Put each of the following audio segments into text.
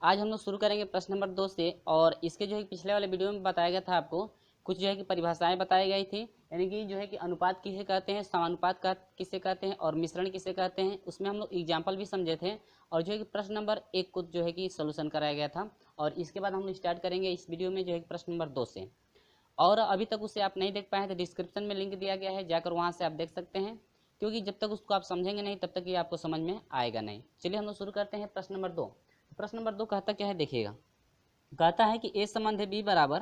आज हम लोग शुरू करेंगे प्रश्न नंबर 2 से। और इसके जो है पिछले वाले वीडियो में बताया गया था आपको कुछ जो है कि परिभाषाएं बताई गई थी, यानी कि जो है कि अनुपात किसे कहते हैं, समानुपात का किसे कहते हैं और मिश्रण किसे कहते हैं। उसमें हम लोग एग्जाम्पल भी समझे थे और जो है कि प्रश्न नंबर 1 को जो है कि सोल्यूशन कराया गया था। और इसके बाद हम लोग स्टार्ट करेंगे इस वीडियो में जो है प्रश्न नंबर 2 से। और अभी तक उसे आप नहीं देख पाए तो डिस्क्रिप्शन में लिंक दिया गया है, जाकर वहाँ से आप देख सकते हैं, क्योंकि जब तक उसको आप समझेंगे नहीं तब तक ये आपको समझ में आएगा नहीं। चलिए हम लोग शुरू करते हैं प्रश्न नंबर 2। प्रश्न नंबर 2 कहता क्या है, देखिएगा। कहता है कि ए संबंध बी बराबर,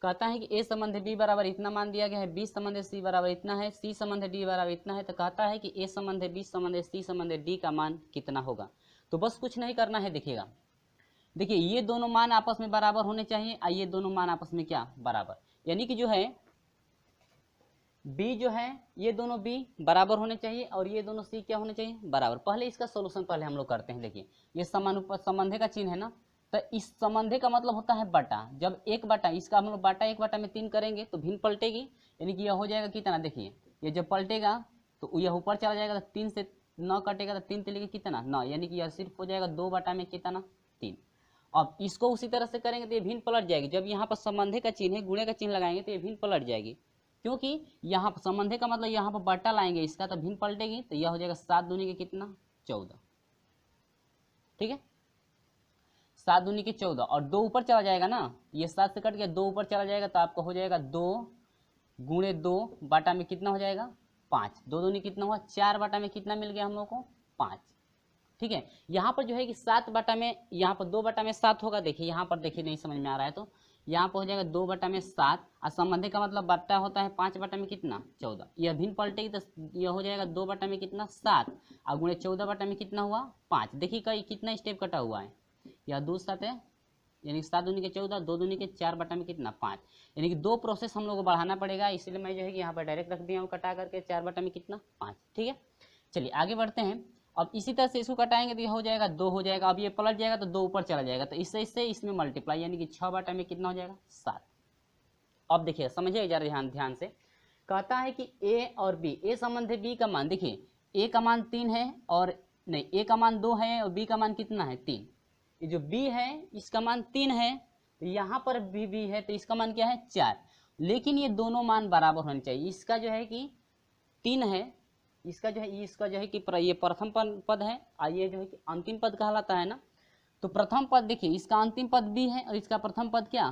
कहता है कि ए संबंध बी बराबर इतना मान दिया गया है, बी संबंध सी बराबर इतना है, सी संबंध डी बराबर इतना है। तो कहता है कि ए संबंध बी संबंध सी संबंध डी का मान कितना होगा। तो बस कुछ नहीं करना है, देखिएगा। देखिए ये दोनों मान आपस में बराबर होने चाहिए, ये दोनों मान आपस में क्या बराबर, यानी कि जो है b जो है ये दोनों b बराबर होने चाहिए और ये दोनों c क्या होने चाहिए, बराबर। पहले इसका सोल्यूशन पहले हम लोग करते हैं। देखिए ये संबंधे का चिन्ह है ना, तो इस संबंधे का मतलब होता है बटा। जब एक बटा इसका हम लोग बटा 1/3 करेंगे तो भिन्न पलटेगी, यानी कि यह हो जाएगा कितना। देखिए ये जब पलटेगा तो यह ऊपर चला जाएगा, तो 3 से 9 कटेगा तो 3 लेके कितना 9, यानी कि यह सिर्फ हो जाएगा 2/3। अब इसको उसी तरह से करेंगे तो ये भिन्न पलट जाएगी। जब यहाँ पर संबंधे का चिन्ह है, गुणे का चिन्ह लगाएंगे तो ये भिन्न पलट जाएगी, क्योंकि यहाँ पर संबंधे का मतलब यहाँ पर बट्टा लाएंगे इसका तो भिन्न पलटेगी। तो यह हो जाएगा 7 दूनी के कितना 14, ठीक है। 7 दूनी के 14 और 2 ऊपर चला जाएगा ना, ये 7 से कट गया, 2 ऊपर चला जाएगा तो आपको हो जाएगा 2 गुणे 2 बाटा में कितना हो जाएगा 5। 2 दूनी कितना हुआ 4 बाटा में कितना मिल गया हम लोग को 5, ठीक है। यहाँ पर जो है कि 7 बटा में, यहाँ पर 2 बटा में 7 होगा। देखिए यहाँ पर देखिए नहीं समझ में आ रहा है तो यहाँ पर हो जाएगा 2 बटा में 7 और संबंधी का मतलब बट्टा होता है 5 बटा में कितना 14। यह भिन्न पलटेगी तो यह हो जाएगा 2 बटा में कितना 7 और गुणे 14 बटा में कितना हुआ 5। देखिए कई कितना स्टेप कटा हुआ है, यह 2 7 है, यानी 7 दूनी के 14, 2 दूनी के 4 बटा में कितना 5, यानी कि 2 प्रोसेस हम लोग को बढ़ाना पड़ेगा। इसलिए मैं जो है कि यहाँ पर डायरेक्ट रख दिया हूँ कटा करके 4 बटा में कितना 5, ठीक है। चलिए आगे बढ़ते हैं। अब इसी तरह से इसको कटाएंगे तो ये हो जाएगा 2 हो जाएगा। अब ये पलट जाएगा तो 2 ऊपर चला जाएगा, तो इससे इसमें मल्टीप्लाई, यानी कि 6 बटा में कितना हो जाएगा 7। अब देखिए समझिए जरा ध्यान से। कहता है कि ए और बी, ए संबंध है बी का मान, देखिए ए का मान 3 है और नहीं, ए का मान 2 है और बी का मान कितना है 3। ये जो बी है इसका मान 3 है, तो यहाँ पर भी बी है तो इसका मान क्या है 4। लेकिन ये दोनों मान बराबर होने चाहिए। इसका जो है कि 3 है, इसका जो है कि ये प्रथम पद है और ये जो है कि अंतिम पद कहलाता है ना। तो प्रथम पद देखिए इसका अंतिम पद बी है और इसका प्रथम पद क्या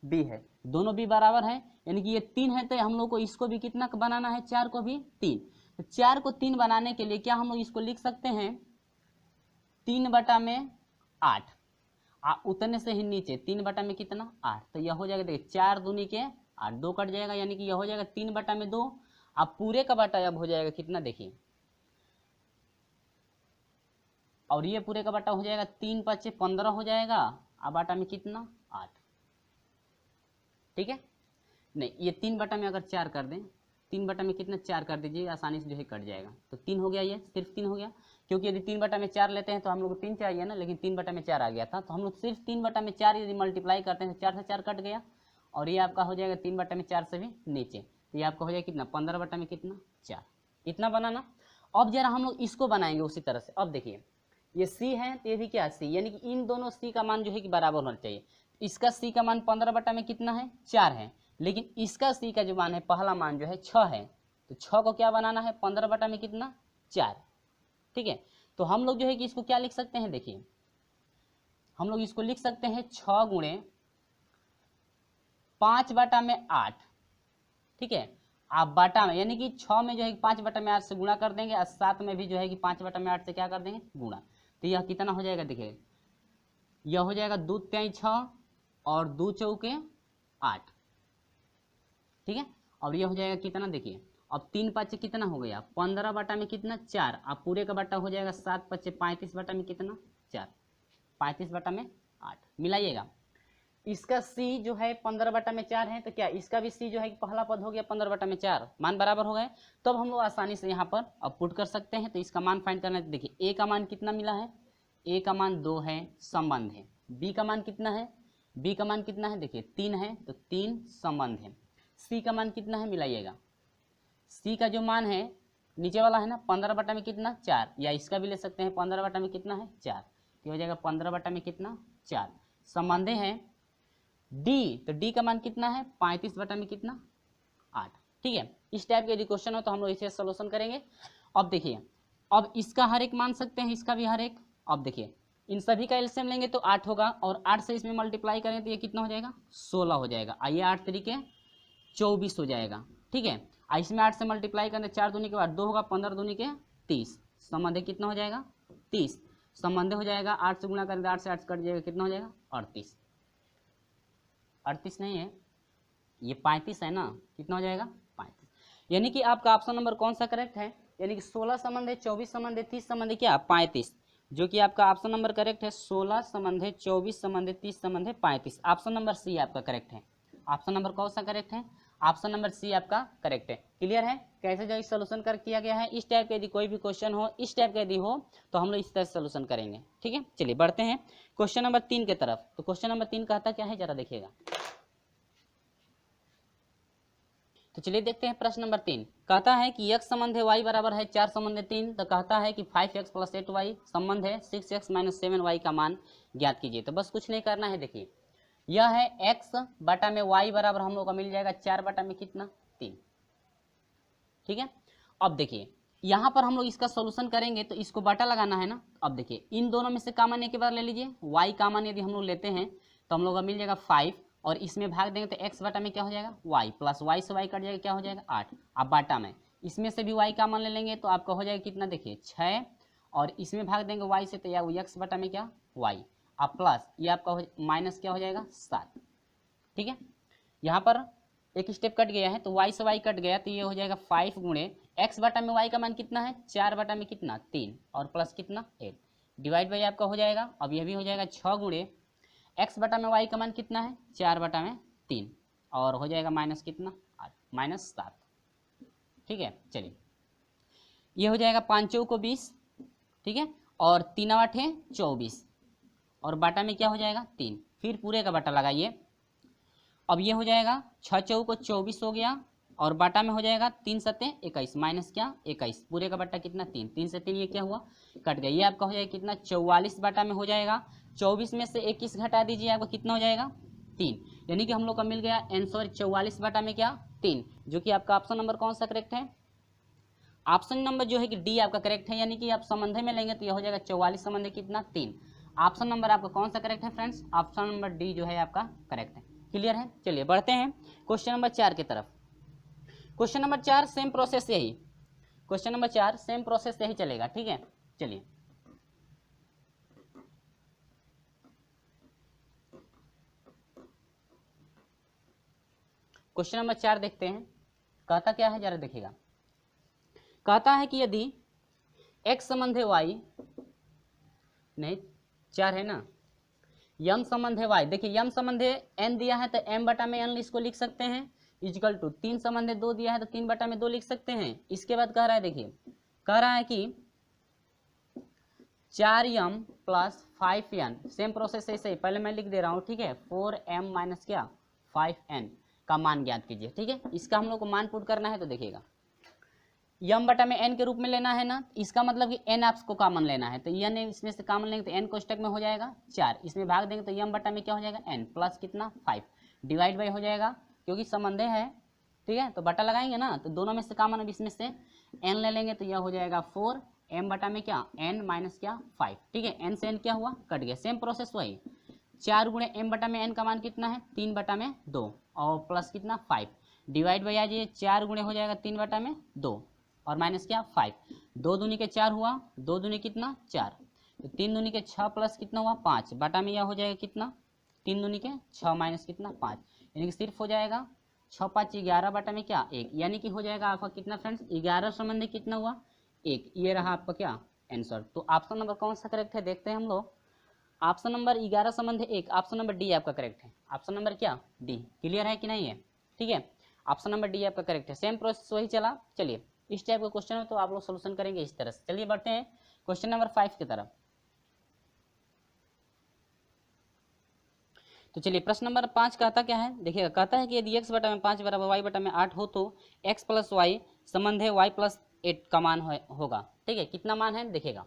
बी है, दोनों बी बराबर है, यानी कि ये 3 है तो हम लोग को इसको भी कितना बनाना है 4 को भी 3। तो 4 को 3 बनाने के लिए क्या हम लोग इसको लिख सकते हैं 3 बटा में 8, उतने से ही नीचे 3 बटा में कितना 8। तो यह हो जाएगा देखिए 4 दूनी के 8, 2 कट जाएगा, यानी कि यह हो जाएगा 3 बटा में 2। अब पूरे का बटा अब हो जाएगा कितना देखिए, और ये पूरे का बटा हो जाएगा 3 × 5 = 15 हो जाएगा, अब बाटा में कितना 8, ठीक है। नहीं ये 3 बटा में अगर 4 कर दें, 3 बटा में कितना 4 कर दीजिए, आसानी से जो है कट जाएगा। तो 3 हो गया, ये सिर्फ 3 हो गया, क्योंकि यदि 3 बटा में 4 लेते हैं तो हम लोग को 3 चाहिए ना, लेकिन 3 बटा में 4 आ गया था। तो हम लोग सिर्फ 3 बटा में 4 यदि मल्टीप्लाई करते हैं तो 4 से 4 कट गया और ये आपका हो जाएगा 3 बटा में 4 से भी नीचे, तो ये आपका हो जाएगा कितना 15 बटा में कितना 4, इतना बनाना। अब जरा हम लोग इसको बनाएंगे उसी तरह से। अब देखिए ये c है तो ये भी क्या c, यानी कि इन दोनों c का मान जो है कि बराबर होना चाहिए। इसका c का मान 15 बटा में कितना है 4 है, लेकिन इसका c का जो मान है पहला मान जो है 6 है, तो 6 को क्या बनाना है 15 बटा में कितना 4, ठीक है। तो हम लोग जो है कि इसको क्या लिख सकते हैं, देखिए हम लोग इसको लिख सकते हैं 6 गुणे 5 बटा में 8, ठीक है। आप बाटा में, यानी कि 6 में जो है 5 बटा में 8 से गुणा कर देंगे और 7 में भी जो है कि 5 बटा में 8 से क्या कर देंगे गुणा। तो यह कितना हो जाएगा, देखिए यह हो जाएगा 2 × 6 और 2 × 4 = 8, ठीक है। और यह हो जाएगा कितना देखिए, अब 3 × 5 कितना हो गया 15 बटा में कितना 4, अब पूरे का बटा हो जाएगा 7 × 5 = 35 बटा में कितना 4, 35 बटा में 8 मिलाइएगा। इसका c जो है 15 बटा में 4 है, तो क्या इसका भी c जो है पहला पद हो गया 15 बटा में 4, मान बराबर हो गए। तब हम लोग आसानी से यहाँ पर अब पुट कर सकते हैं। तो इसका मान फाइंड करना है। देखिए a का मान कितना मिला है, a का मान 2 है संबंध है, b का मान कितना है, b का मान कितना है देखिए 3 है, तो 3 संबंध है, c का मान कितना है मिलाइएगा। c का जो मान है नीचे वाला है ना 15 बटा में कितना 4, या इसका भी ले सकते हैं 15 बटा में कितना है 4, तो हो जाएगा 15 बटा में कितना 4। संबंध है डी, तो डी का मान कितना है 35 बटा में कितना 8। ठीक है, इस टाइप के यदि क्वेश्चन हो तो हम लोग इसे सोल्यूशन करेंगे। अब देखिए, अब इसका हर एक मान सकते हैं, इसका भी हर एक। अब देखिए इन सभी का एलसीएम लेंगे तो 8 होगा, और 8 से इसमें मल्टीप्लाई करेंगे तो ये कितना हो जाएगा 16 हो जाएगा। आइए 8 तरीके 24 हो जाएगा। ठीक है, इसमें 8 से मल्टीप्लाई करेंगे 4 दूनी के बाद 2 होगा, 15 दूनी के 30, संबंध कितना हो जाएगा 30। संबंध हो जाएगा 8 से गुणा करेंगे 8 से 8 कट जाएगा, कितना हो जाएगा 38। 38 नहीं है, ये 35 है ना, कितना हो जाएगा 35। यानी कि आपका ऑप्शन नंबर कौन सा करेक्ट है, यानी कि 16 संबंध है, 24 संबंध है, 30 संबंध है क्या 35, जो कि आपका ऑप्शन नंबर करेक्ट है। 16 संबंध है, 24 संबंध है, 30 संबंध है, 35। ऑप्शन नंबर सी आपका करेक्ट है। ऑप्शन नंबर कौन सा करेक्ट है, ऑप्शन नंबर सी आपका करेक्ट है। क्लियर है कैसे जो सोल्यूशन कर किया गया है। इस टाइप का यदि कोई भी क्वेश्चन हो, इस टाइप का यदि हो तो हम लोग इस तरह से सोल्यूशन करेंगे। ठीक है, चलिए बढ़ते हैं क्वेश्चन नंबर 3 की तरफ। तो क्वेश्चन नंबर 3 कहता क्या है जरा देखिएगा। तो चलिए देखते हैं प्रश्न नंबर 3। कहता है कि x संबंध है y बराबर है 4 संबंध है 3। तो कहता है कि 5x + 8y संबंध है 6x - 7y का मान ज्ञात कीजिए। तो बस कुछ नहीं करना है, देखिए यह है x बटा में y बराबर हम लोग का मिल जाएगा 4 बटा में कितना 3। ठीक है, अब देखिए यहाँ पर हम लोग इसका सोल्यूशन करेंगे तो इसको बटा लगाना है ना। अब देखिए इन दोनों में से कॉमन एक बार ले लीजिए, y कॉमन यदि हम लोग लेते हैं तो हम लोग का मिल जाएगा 5, और इसमें भाग देंगे तो x बटा में क्या हो जाएगा y, प्लस y से y कट जाएगा, क्या हो जाएगा 8। अब बाटा में इसमें से भी y कॉमन ले लेंगे तो आपका हो जाएगा कितना, देखिए 6, और इसमें भाग देंगे y से तो या x बटा में क्या y, अब प्लस ये आपका माइनस क्या हो जाएगा 7। ठीक है, यहाँ पर एक स्टेप कट गया है तो y से y कट गया, तो ये हो जाएगा 5 गुणे x बटा में y का मान कितना है 4 बटा में कितना 3, और प्लस कितना 8, डिवाइड बाई आपका हो जाएगा। अब यह भी हो जाएगा 6 गुणे x बटा में y का मान कितना है 4 बटा में 3, और हो जाएगा माइनस कितना 8 माइनस 7। ठीक है, चलिए ये हो जाएगा 5 चौको 20। ठीक है, और 3 8 है 24, और बाटा में क्या हो जाएगा 3, फिर पूरे का बाटा लगाइए। अब ये हो जाएगा 6 चौको 24 हो गया, और बाटा में हो जाएगा 3 7 21 माइनस क्या 21, पूरे का बट्टा कितना 3, 3 से 3 ये क्या हुआ कट गया, ये आपका हो जाएगा कितना 44 बटा में हो जाएगा। 24 में से 21 घटा दीजिए, आपका कितना हो जाएगा 3, यानी कि हम लोग का मिल गया आंसर 44 बटा में क्या 3, जो कि आपका ऑप्शन नंबर कौन सा करेक्ट है, ऑप्शन नंबर जो है कि डी आपका करेक्ट है। यानी कि आप संबंध में लेंगे तो यह हो जाएगा 44 संबंध कितना 3। ऑप्शन नंबर आपका कौन सा करेक्ट है फ्रेंड्स, ऑप्शन नंबर डी जो है आपका करेक्ट है। क्लियर है, चलिए बढ़ते हैं क्वेश्चन नंबर 4 की तरफ। क्वेश्चन नंबर 4 सेम प्रोसेस यही, क्वेश्चन नंबर 4 सेम प्रोसेस यही चलेगा। ठीक है, चलिए क्वेश्चन नंबर 4 देखते हैं। कहता क्या है जरा देखिएगा। कहता है कि यदि x संबंध है y, नहीं 4 है ना, यम संबंध है y, देखिए यम संबंध है n दिया है तो m बटा में n इसको लिख सकते हैं, इक्वल टू 3 संबंध है 2 दिया है तो 3 बटा में 2 लिख सकते हैं। इसके बाद कह रहा है, देखिए कह रहा है कि 4m plus 5n, same process ऐसे ही पहले मैं लिख दे रहा हूँ। ठीक है, 4m माइनस क्या 5n का मान ज्ञात कीजिए। ठीक है, इसका हम लोग को मान पुट करना है, तो देखिएगा यम बटा में n के रूप में लेना है ना, इसका मतलब कि n आपको कॉमन लेना है, तो n इसमें से कॉमन लेंगे तो n कोष्टक में हो जाएगा 4, इसमें भाग देंगे तो यम बटा में क्या हो जाएगा n प्लस कितना 5, डिवाइड बाई हो जाएगा क्योंकि संबंध है। ठीक है, तो बटा लगाएंगे ना, तो दोनों में से कॉमन, अब इसमें से n ले लेंगे तो यह हो जाएगा 4 m बटा में क्या n माइनस क्या 5। ठीक है, n से n क्या हुआ कट गया, सेम प्रोसेस वही 4 गुणे m बटा में n का मान कितना है 3 बटा में 2, और प्लस कितना 5, डिवाइड बाई आ जाइए 4 गुणे हो जाएगा 3 बटा में 2, और माइनस क्या 5, 2 दूनी के 4 हुआ, 2 दूनी कितना 4, तो 3 दूनी के 6 प्लस कितना हुआ 5, बटा में यह हो जाएगा कितना 3 दूनी के 6 माइनस कितना 5, यानी कि सिर्फ हो जाएगा 6 5 11 बटा में क्या 1, यानी कि हो जाएगा आपका कितना फ्रेंड्स 11 संबंधी कितना हुआ 1, ये रहा आपका क्या आंसर। तो ऑप्शन नंबर कौन सा करेक्ट है देखते हैं हम लोग। ऑप्शन नंबर 11 संबंध 1, ऑप्शन नंबर डी आपका करेक्ट है। ऑप्शन नंबर क्या डी, क्लियर है कि नहीं है। ठीक है, ऑप्शन नंबर डी आपका करेक्ट है, सेम प्रोसेस वही चला। चलिए इस टाइप का क्वेश्चन है तो आप लोग सोल्यूशन करेंगे इस तरह से। चलिए बढ़ते हैं क्वेश्चन नंबर 5 की तरफ। तो चलिए प्रश्न नंबर 5 कहता क्या है देखिएगा। कहता है कि यदि x बटा में 5 बराबर y बटा में 8 हो तो x प्लस y संबंध है y प्लस 8 का मान होगा। ठीक है, कितना मान है देखिएगा,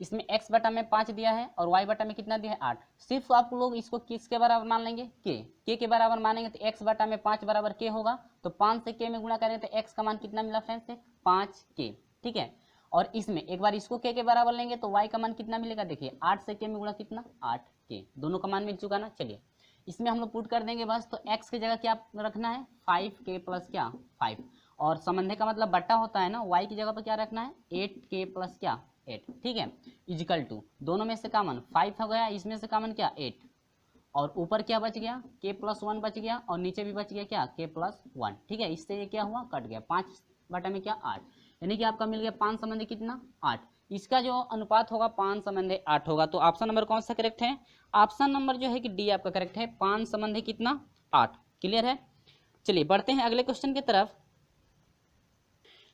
इसमें x बटा में 5 दिया है और y बटा में कितना दिया है 8। सिर्फ आप लोग इसको किसके बराबर मान लेंगे, k के बराबर मानेंगे तो x बटा में 5 बराबर k होगा। तो 5 से k में गुणा करेंगे तो x का मान कितना मिला फ्रेंड्स, 5k। ठीक है, और इसमें एक बार इसको k के बराबर लेंगे तो y का मान कितना मिलेगा, देखिए 8 से k में गुणा कितना 8k, दोनों का मान मिल चुका ना। चलिए इसमें हम लोग पुट कर देंगे बस। तो x की जगह क्या रखना है 5k प्लस क्या 5, और संबंध का मतलब बट्टा होता है ना, y की जगह पर क्या रखना है 8k प्लस क्या 8। ठीक है, इजिकल टू दोनों में से कॉमन 5 हो गया, इसमें से कॉमन क्या 8, और ऊपर क्या बच गया k प्लस 1 बच गया, और नीचे भी बच गया क्या k प्लस 1। ठीक है, इससे ये क्या हुआ कट गया, 5 बटा में क्या 8, यानी कि आपका मिल गया 5 संबंधी कितना 8। इसका जो अनुपात होगा 5 संबंधी 8 होगा। तो ऑप्शन नंबर कौन सा करेक्ट है, ऑप्शन नंबर जो है कि डी आपका करेक्ट है, 5 संबंधी कितना 8। क्लियर है, चलिए बढ़ते हैं अगले क्वेश्चन की तरफ।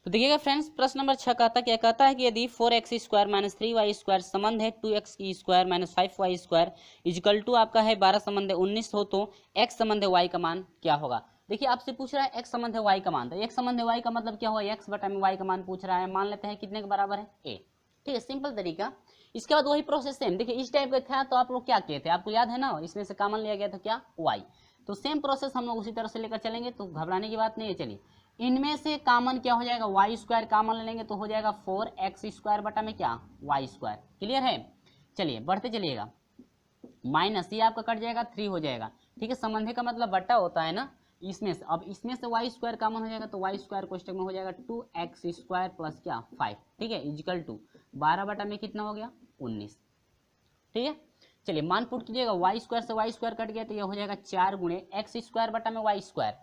तो देखिएगा फ्रेंड्स, प्रश्न नंबर 6 क्या कहता है कि यदि 4x square minus 3y square संबंध है 2x square minus 5y square equal to आपका है 12 संबंध है 19 हो, तो x संबंध है y का मान क्या होगा। देखिए आपसे पूछ रहा है x संबंध है y का मान, तो x संबंध है y का मतलब क्या हुआ, x बटा में y का मान पूछ रहा है। मान लेते हैं कितने के बराबर है a। ठीक है, सिंपल तरीका। इसके बाद वही प्रोसेस सेम, देखिए इस टाइप का था तो आप लोग क्या किए थे, आपको याद है ना, इसमें से कॉमन लिया गया था क्या y। तो सेम प्रोसेस हम लोग उसी तरह से लेकर चलेंगे, तो घबराने की बात नहीं है। चलिए इनमें से कॉमन क्या हो जाएगा, वाई स्क्वायर कॉमन ले लेंगे तो हो जाएगा 4x स्क्वायर बटा में क्या वाई स्क्वायर। क्लियर है, चलिए बढ़ते चलिएगा। माइनस ये आपका कट जाएगा 3 हो जाएगा। ठीक है, संबंधी का मतलब बटा होता है ना, इसमें से अब इसमें से वाई स्क्वायर कॉमन हो जाएगा तो वाई स्क्वायर कोष्टक में हो जाएगा 2x स्क्वायर प्लस क्या 5। ठीक है, इजिकल टू 12 बटा में कितना हो गया 19। ठीक है, चलिए मान पुट कीजिएगा, वाई स्क्वायर से वाई स्क्वायर कट गया तो ये हो जाएगा 4 गुणे एक्स स्क्वायर बटा में वाई स्क्वायर।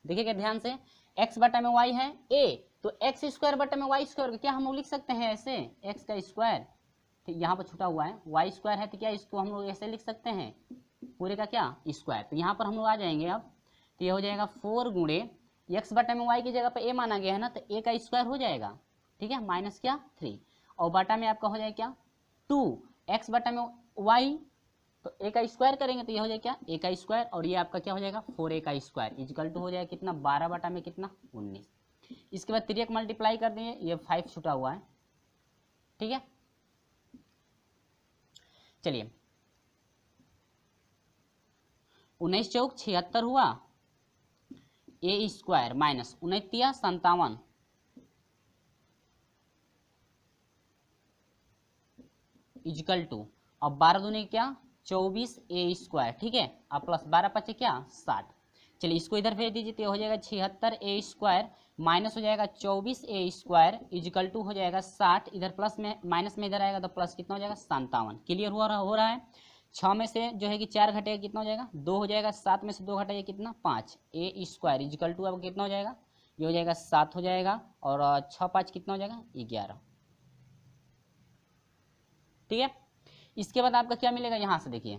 देखिएगा ध्यान से, x बटा में y है a, तो x स्क्वायर बटा में y स्क्वायर, क्या हम लोग लिख सकते हैं ऐसे x का स्क्वायर, ठीक यहाँ पर छुटा हुआ है y स्क्वायर है तो क्या इसको हम लोग ऐसे लिख सकते हैं पूरे का क्या स्क्वायर। तो यहाँ पर हम लोग आ जाएंगे अब, तो ये हो जाएगा 4 गुणे x बटा में y की जगह पर a माना गया है ना, तो a का स्क्वायर हो जाएगा। ठीक है, माइनस क्या 3, और बटा में आपका हो जाएगा क्या 2x बटा में y, तो a का स्क्वायर करेंगे तो ये हो जाएगा क्या a का स्क्वायर, और ये आपका क्या हो जाएगा 4a का स्क्वायर इजिकल टू हो जाएगा कितना 12 बटा में कितना 19। इसके बाद 3 मल्टीप्लाई कर देंगे, ये 5 छुटा हुआ है। ठीक है, चलिए 19 चौक 76 हुआ, a square minus 19 57 equal to, अब 12 दूनी क्या 24 a स्क्वायर। ठीक है, अब प्लस 12 पचे क्या 60। चलिए इसको इधर भेज दीजिए तो हो जाएगा 76 a स्क्वायर माइनस हो जाएगा 24 a स्क्वायर इजिकल टू हो जाएगा 60। इधर प्लस में माइनस में इधर आएगा तो प्लस कितना हो जाएगा 57। क्लियर हो रहा है। 6 में से जो है कि 4 घटेगा कितना हो जाएगा 2 हो जाएगा, 7 में से 2 घटेगा कितना 5 a स्क्वायर इजिकल टू अब कितना हो जाएगा, ये हो जाएगा 7 हो जाएगा, और 6 5 कितना हो जाएगा 11। ठीक है, इसके बाद आपका क्या मिलेगा, यहां से देखिए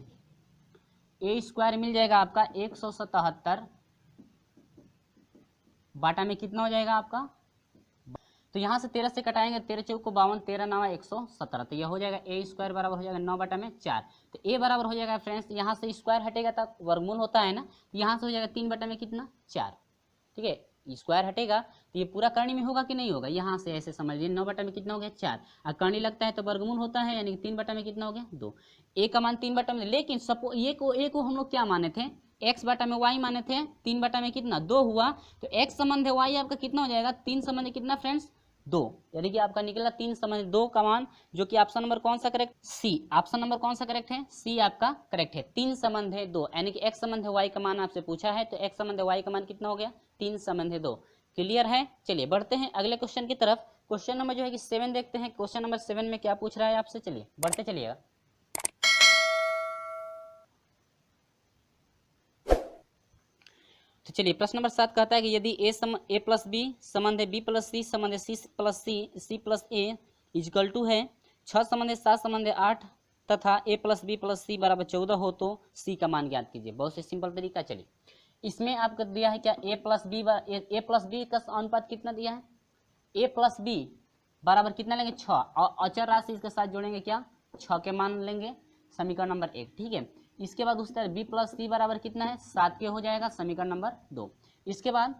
a स्क्वायर मिल जाएगा आपका 177 बाटा में कितना हो जाएगा आपका, तो यहां से 13 से कटाएंगे, 13 चौक को 52, 13 9 117, तो यह हो जाएगा a स्क्वायर बराबर हो जाएगा 9 बटा में 4। तो a बराबर हो जाएगा फ्रेंड्स, यहाँ से स्क्वायर हटेगा तब वर्गमूल होता है ना, तो यहाँ से हो जाएगा 3 बटा में कितना 4। ठीक है, स्क्वायर हटेगा तो ये पूरा करनी में होगा कि नहीं होगा, यहाँ से ऐसे समझ लीजिए 9 बटा में कितना हो गया 4, और करनी लगता है तो वर्गमूल होता है, यानी कि 3 बटा में कितना हो गया 2। a का मान 3 बटा में, लेकिन सपो a को हम लोग क्या माने थे x बटा में y माने थे, 3 बटा में कितना 2 हुआ, तो x संबंध है y आपका कितना हो जाएगा 3 संबंध कितना फ्रेंड्स 2, यानी कि आपका निकला 3 संबंध 2 का मान, जो कि ऑप्शन नंबर कौन सा करेक्ट सी, ऑप्शन नंबर कौन सा करेक्ट है सी आपका करेक्ट है। 3 संबंध है 2, यानी कि x संबंध है y का मान आपसे पूछा है, तो x संबंध है y का मान कितना हो गया 3 संबंध है 2। क्लियर है, चलिए बढ़ते हैं अगले क्वेश्चन की तरफ। क्वेश्चन नंबर जो है कि 7 देखते हैं, क्वेश्चन नंबर 7 में क्या पूछ रहा है आपसे, चलिए बढ़ते चलिएगा। तो चलिए प्रश्न नंबर 7 कहता है कि यदि a प्लस बी संबंध है b प्लस सी संबंध है c plus C plus A equal to है 6 संबंध है 7 संबंध है 8 तथा a प्लस बी प्लस सी बराबर 14 हो, तो c का मान ज्ञात कीजिए। बहुत से सिंपल तरीका। चलिए इसमें आपको दिया है क्या a प्लस बी का अनुपात कितना दिया है, a प्लस बी बराबर कितना लेंगे 6, और अचर राशि इसके साथ जोड़ेंगे क्या 6 के मान लेंगे, समीकरण नंबर 1। ठीक है, इसके बाद उस तरह b प्लस सी बराबर कितना है 7 के हो जाएगा, समीकरण नंबर 2। इसके बाद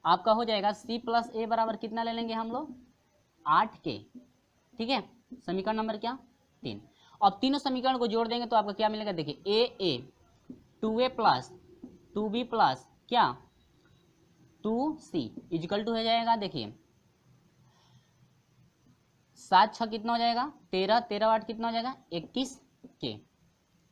आपका हो जाएगा c प्लस ए बराबर कितना ले लेंगे हम लोग 8 के। ठीक है, समीकरण नंबर क्या 3। अब तीनों समीकरण को जोड़ देंगे तो आपको क्या मिलेगा, देखिए ए 2a प्लस 2b प्लस क्या 2c इजिकल टू हो जाएगा, देखिए 7 6 कितना हो जाएगा 13, 13 8 कितना हो जाएगा 21 के,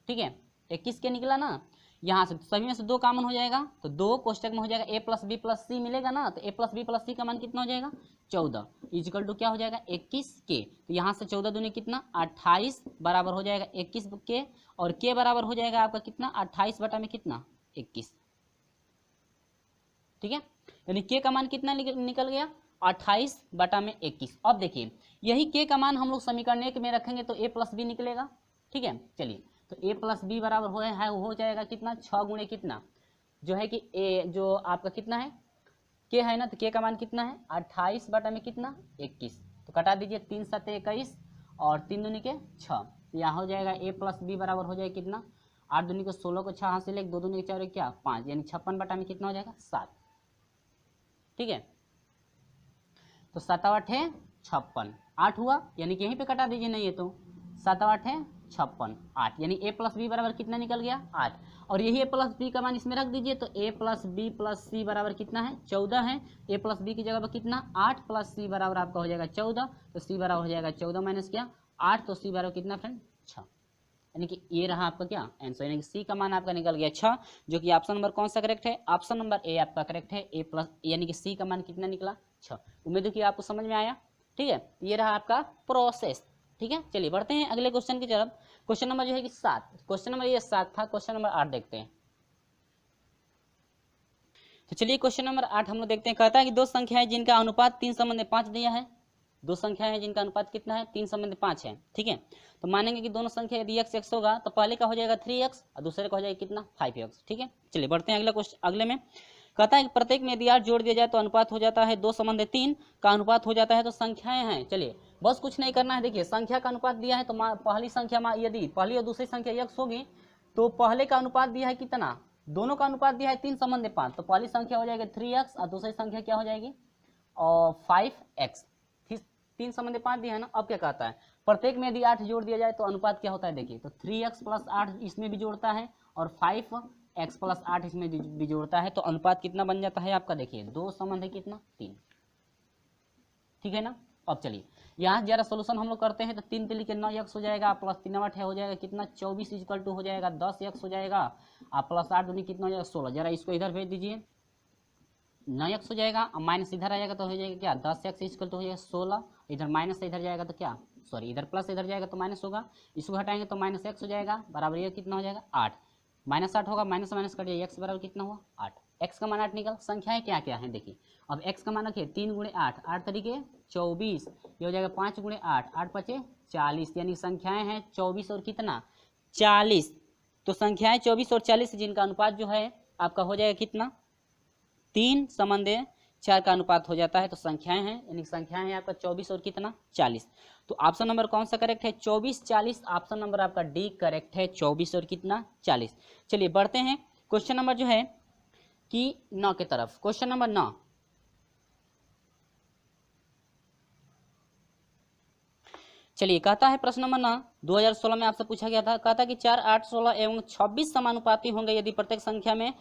ठीक है 21 के निकला ना। यहाँ से सभी में से 2 कॉमन हो जाएगा तो 2 कोष्टक में हो जाएगा a प्लस बी प्लस सी मिलेगा ना, तो a प्लस बी प्लस सी का मान कितना हो जाएगा 14 इजिकल टू क्या हो जाएगा 21 के। तो यहाँ से 14 दूनी कितना 28 बराबर हो जाएगा 21 के, और के बराबर हो जाएगा आपका कितना 28 बटा में कितना 21, ठीक है। यानी के का मान कितना निकल गया 28 बटा में 21। अब देखिए यही के का मान हम लोग समीकरण 1 में रखेंगे तो a प्लस बी निकलेगा, ठीक है। चलिए तो a प्लस बी बराबर हो जाएगा कितना 6 गुणे कितना जो है कि a जो आपका कितना है के है ना, तो के का मान कितना है 28 बटा में कितना 21, तो कटा दीजिए 3 7 21 और 3 दूनी के 6, तो यहाँ हो जाएगा a प्लस बी बराबर हो जाएगा कितना 8 दूनी को 16 को 6 हाथ से लेके 2 दूनी के 4 क्या 5, यानी 56 बटा में कितना हो जाएगा 7, ठीक है। तो 7 8 है 56 8 हुआ, यानी कि यहीं पे कटा दीजिए, नहीं है तो 7 8 है 56 8, यानी a प्लस बी बराबर कितना निकल गया 8, और यही a प्लस बी का मान इसमें रख दीजिए तो a प्लस बी प्लस सी बराबर कितना है 14 है, a प्लस बी की जगह पर कितना 8 प्लस सी बराबर आपका हो जाएगा 14, तो सी बराबर हो जाएगा 14 माइनस क्या 8, तो सी बराबर कितना फ्रेंड 6, यानी कि ये रहा आपका क्या आंसर, यानी कि सी का मान आपका निकल गया 6, जो कि ऑप्शन नंबर कौन सा करेक्ट है, ऑप्शन नंबर ए आपका करेक्ट है, ए प्लस यानी कि सी का मान कितना निकला 6। उम्मीद है कि आपको समझ में आया, ठीक है। ये रहा आपका प्रोसेस, ठीक है। चलिए बढ़ते हैं अगले क्वेश्चन की तरफ। क्वेश्चन नंबर जो है कि 7, क्वेश्चन नंबर ये 7 था, क्वेश्चन नंबर 8 देखते हैं। तो चलिए क्वेश्चन नंबर 8 हम लोग देखते हैं। कहता है कि दो संख्याएं जिनका अनुपात 3 संबंध 5 दिया है, दो संख्याएं हैं जिनका अनुपात कितना है 3 संबंध 5 है, ठीक है। तो मानेंगे कि दोनों संख्या यदि x x होगा तो पहले का हो जाएगा 3x और दूसरे का हो जाएगा कितना 5x, ठीक है। चलिए बढ़ते हैं अगला क्वेश्चन, अगले में कहता है कि प्रत्येक में यदि 8 जोड़ दिया जाए तो अनुपात हो जाता है 2 संबंध 3 का अनुपात हो जाता है, तो संख्याएं हैं। चलिए बस कुछ नहीं करना है, देखिए संख्या का अनुपात दिया है तो पहली संख्या यदि पहली और दूसरी संख्या x होगी तो पहले का अनुपात दिया है कितना, दोनों का अनुपात दिया है 3 संबंध 5, तो पहली संख्या हो जाएगी 3x और दूसरी संख्या क्या हो जाएगी और 5x, 3 संबंध 5 दिया है ना। अब क्या कहता है प्रत्येक में यदि 8 जोड़ दिया जाए तो अनुपात क्या होता है, देखिए तो 3x प्लस 8 इसमें भी जोड़ता है और 5x प्लस 8 इसमें भी जोड़ता है, तो अनुपात कितना बन जाता है आपका, देखिए 2 संबंध है कितना 3, ठीक है ना। अब चलिए यहाँ जरा सोल्यूशन हम लोग करते हैं तो 3 3 के 9x हो जाएगा प्लस 3 8 हो जाएगा कितना 24 इक्वल टू हो जाएगा 10x हो जाएगा, आप प्लस 8 दूनी कितना हो जाएगा 16, जरा इसको इधर भेज दीजिए 9x हो जाएगा और माइनस इधर आ जाएगा तो हो जाएगा क्या 10x इक्वल टू हो जाएगा 16, इधर माइनस इधर जाएगा तो क्या सॉरी इधर प्लस इधर जाएगा तो माइनस होगा, इसको हटाएंगे तो माइनस x हो जाएगा बराबर ये कितना हो जाएगा 8, माइनस 8 होगा माइनस माइनस कट जाएगा x बराबर कितना हुआ 8, x का मान 8 निकल। संख्याएं क्या क्या है देखिए, अब x का मान रखिए 3 गुणे 8 8 तरीके 24, ये हो जाएगा 5 गुणे 8 8 पचे 40, यानी संख्याएं हैं 24 और कितना 40, तो संख्याएं 24 और 40 जिनका अनुपात जो है आपका हो जाएगा कितना 3 संबंध 4 का अनुपात हो जाता है, तो संख्याएं हैं यानी संख्याएं हैं आपका 24 और कितना 40, तो ऑप्शन नंबर कौन सा करेक्ट है 24 40, ऑप्शन नंबर आपका डी करेक्ट है 24 और कितना 40। चलिए बढ़ते हैं क्वेश्चन नंबर जो है कि 9 की तरफ। क्वेश्चन नंबर 9, चलिए कहता है प्रश्न नंबर 9 2016 में आपसे पूछा गया था, कहता कि 4 8 16 एवं 26 समानुपाती होंगे यदि प्रत्येक संख्या में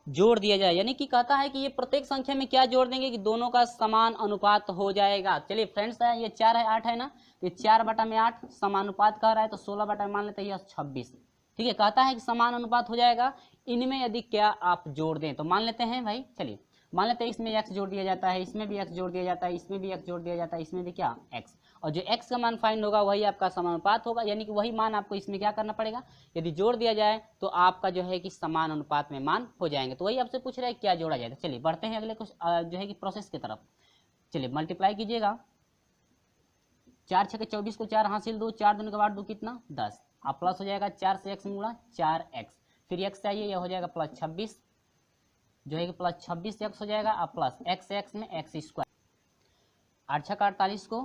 जोड़ दिया जाए, यानी कि कहता है कि ये प्रत्येक संख्या में क्या जोड़ देंगे कि दोनों का समान अनुपात हो जाएगा। चलिए फ्रेंड्स है ये 4 है 8 है ना, तो 4 बटा में 8 समानुपात कह रहा है तो 16 बटा में मान लेते हैं 26, ठीक है। कहता है कि समान अनुपात हो जाएगा इनमें यदि क्या आप जोड़ दें, तो मान लेते हैं भाई, चलिए मान लेते हैं इसमें x जोड़ दिया जाता है, इसमें भी x जोड़ दिया जाता है, इसमें भी x जोड़ दिया जाता है, इसमें भी क्या x, और जो x का मान फाइंड होगा वही आपका समानुपात होगा, यानी कि वही मान आपको इसमें क्या करना पड़ेगा, यदि जोड़ दिया जाए तो आपका जो है कि समान अनुपात में मान हो जाएंगे। तो वही आपसे पूछ रहा है क्या जोड़ा जाए। चलिए बढ़ते हैं अगले कुछ जो है कि प्रोसेस की तरफ। चलिए मल्टीप्लाई कीजिएगा, 4 6 के 24 को 4 हासिल 2, 4 दूनी के बाद 2 कितना 10, अब प्लस हो जाएगा 4 से x गुणा 4x, फिर x चाहिए यह हो जाएगा प्लस 26 जो है कि प्लस 26x हो जाएगा, अब प्लस x में x स्क्वायर, 8 6 का 48 को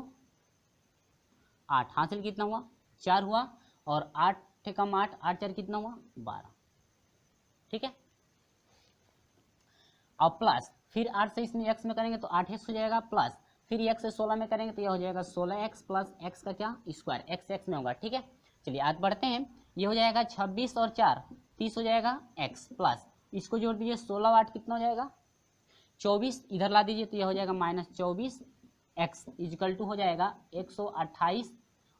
8 हासिल कितना हुआ 4 हुआ, और 8 कम 8 8 4 कितना हुआ 12, ठीक है। अब प्लस फिर 8 से इसमें x में करेंगे तो 8x हो जाएगा प्लस फिर x से 16 में करेंगे तो यह हो जाएगा 16x प्लस x का क्या स्क्वायर, x में होगा। ठीक है, चलिए आगे बढ़ते हैं। ये हो जाएगा 26 और 4 30 हो जाएगा x प्लस इसको जोड़ दीजिए 16 8 कितना हो जाएगा 24, इधर ला दीजिए तो यह हो जाएगा -24x इजकल टू हो जाएगा 128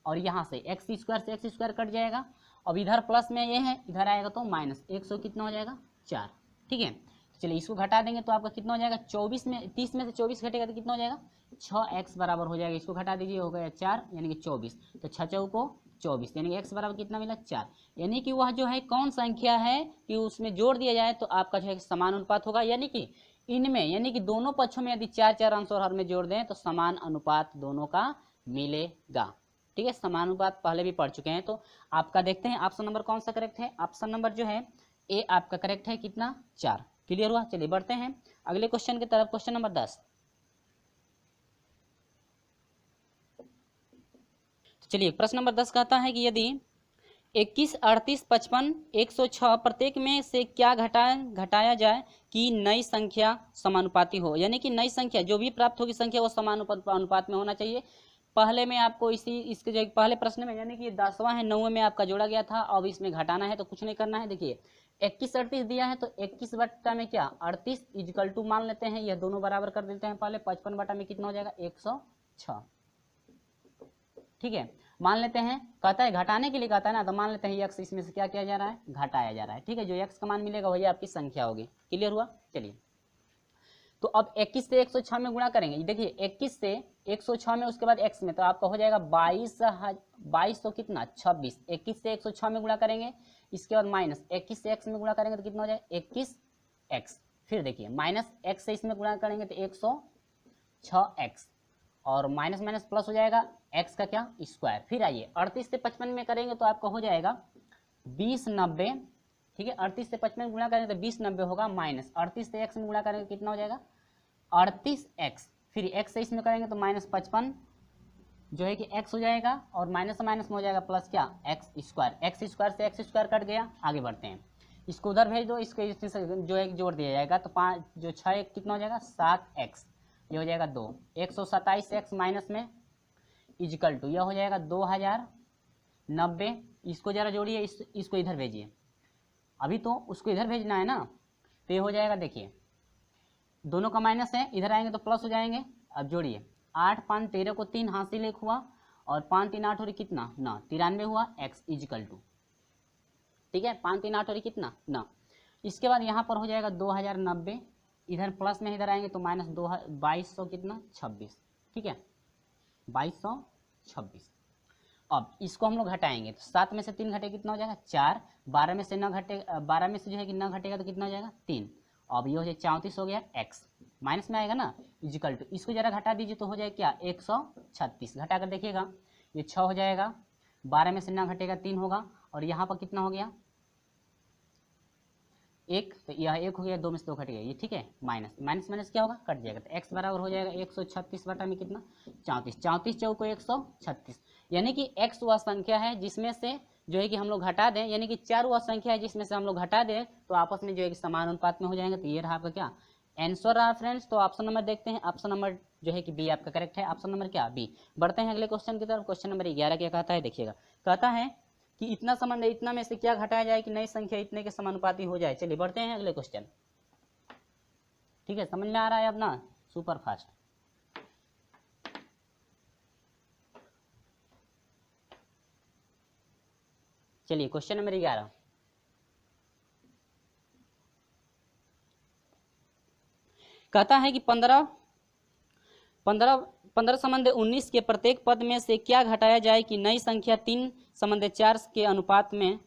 और यहाँ से x स्क्वायर कट जाएगा। अब इधर प्लस में ये है, इधर आएगा तो माइनस 100 कितना हो जाएगा 4। ठीक है, चलिए इसको घटा देंगे तो आपका कितना हो जाएगा 24 में 30 में से 24 घटेगा तो कितना हो जाएगा 6x बराबर हो जाएगा। इसको घटा दीजिए हो गया 4 यानी कि 24, तो 6 चौको 24 यानी कि x बराबर कितना मिला 4। यानी कि वह जो है कौन संख्या है कि उसमें जोड़ दिया जाए तो आपका जो है समान अनुपात होगा। यानी कि इनमें यानी कि दोनों पक्षों में यदि 4 अंश और हर में जोड़ दें तो समान अनुपात दोनों का मिलेगा। ठीक है, समान अनुपात पहले भी पढ़ चुके हैं। तो आपका देखते हैं ऑप्शन नंबर कौन सा करेक्ट है। ऑप्शन नंबर जो है ए आपका करेक्ट है, कितना 4। क्लियर हुआ, चलिए बढ़ते हैं अगले क्वेश्चन की तरफ। Question number 10। चलिए प्रश्न नंबर 10 कहता है कि यदि 21, 38, 55, 106 प्रत्येक में से क्या घटाया जाए कि नई संख्या समानुपाती हो। यानी कि नई संख्या जो भी प्राप्त होगी संख्या वो समानुपात में होना चाहिए। पहले में आपको इसके जो पहले प्रश्न में यानी कि 10वां है 9वें में आपका जोड़ा गया था, अब इसमें घटाना है तो कुछ नहीं करना है। देखिए 21, 38 दिया है तो 21 बट्टा में क्या 38 इजकल टू मान लेते हैं, यह दोनों बराबर कर देते हैं पहले। 55 बट्टा में कितना हो जाएगा 106। ठीक है, मान लेते हैं, कहता है घटाने के लिए कहता है ना, तो मान लेते हैं x इसमें से क्या किया जा रहा है घटाया जा रहा है। ठीक है, जो x का मान मिलेगा वही आपकी संख्या होगी। क्लियर हुआ, चलिए तो अब 21 से 106 में गुणा करेंगे। देखिए 21 से 106 में उसके बाद x में तो आपका हो जाएगा 2200 कितना 26। 21 से 106 में गुणा करेंगे, इसके बाद माइनस 21 से x में गुणा करेंगे तो कितना हो जाएगा 21x। फिर देखिए माइनस x से इसमें गुणा करेंगे तो 106x और माइनस माइनस प्लस हो जाएगा x का क्या स्क्वायर। फिर आइए 38 से 55 में करेंगे तो आपका हो जाएगा 2090। ठीक है, 38 से 55 गुणा करेंगे तो 2090 होगा, माइनस 38 से x में गुणा करेंगे कितना हो जाएगा 38x। फिर x से इसमें करेंगे तो -55 जो है कि x हो जाएगा और माइनस से माइनस में हो जाएगा प्लस क्या x स्क्वायर से x स्क्वायर कट गया। आगे बढ़ते हैं, इसको उधर भेज दो, इसको जो है जोड़ दिया जाएगा तो 5 जो 6 कितना हो जाएगा 7x, ये हो जाएगा 2। 127x माइनस में इजकल टू यह हो जाएगा 2090। इसको जरा जोड़िए, इसको इधर भेजिए, अभी तो उसको इधर भेजना है ना, तो ये हो जाएगा देखिए दोनों का माइनस है, इधर आएंगे तो प्लस हो जाएंगे। अब जोड़िए 8 5 13 को 3 हासिल 1 हुआ और 5 3 8 और कितना 9 93 हुआ x इजकल टू। ठीक है, 5 3 8 और कितना 9। इसके बाद यहाँ पर हो जाएगा 2090, इधर प्लस में इधर आएंगे तो माइनस 2200 कितना 26। ठीक है 2226। अब इसको हम लोग घटाएंगे तो 7 में से 3 घटे कितना हो जाएगा 4, 12 में से न घटे 12 में से जो है कि न घटेगा तो कितना हो जाएगा 3। अब ये हो जाए 34 हो गया x, माइनस में आएगा ना इजिकल टू, इसको जरा घटा दीजिए तो हो जाएगा क्या 136। घटा कर देखिएगा ये 6 हो जाएगा, 12 में से न घटेगा 3 होगा और यहाँ पर कितना हो गया 1, तो यह 1 हो गया, 2 में से 2 घट गया ये। ठीक है, माइनस माइनस क्या होगा कट जाएगा, तो x बराबर हो जाएगा 136 बटा में कितना 34। 34 चौको 136, यानी कि x वह संख्या है जिसमें से जो है कि हम लोग घटा दें, यानी कि 4 वह संख्या है जिसमें से हम लोग घटा दें तो आपस में जो है कि समान अनुपात में हो जाएंगे। तो ये रहा आपका क्या आंसर रहा फ्रेंड्स। तो ऑप्शन नंबर देखते हैं, ऑप्शन नंबर जो है कि बी आपका करेक्ट है। ऑप्शन नंबर क्या बी। बढ़ते हैं अगले क्वेश्चन की तरफ। क्वेश्चन नंबर 11 क्या कहता है देखिएगा, कहता है कि इतना संबंध है इतना में से क्या घटाया जाए कि नई संख्या इतने के समानुपाती हो जाए। चलिए बढ़ते हैं अगले क्वेश्चन। ठीक है, समझ में आ रहा है अब ना, सुपर फास्ट। चलिए क्वेश्चन नंबर 11, कहता है कि 15 संबंध 19 के प्रत्येक पद में से क्या घटाया जाए कि नई संख्या 3 संबंध 4 के अनुपात में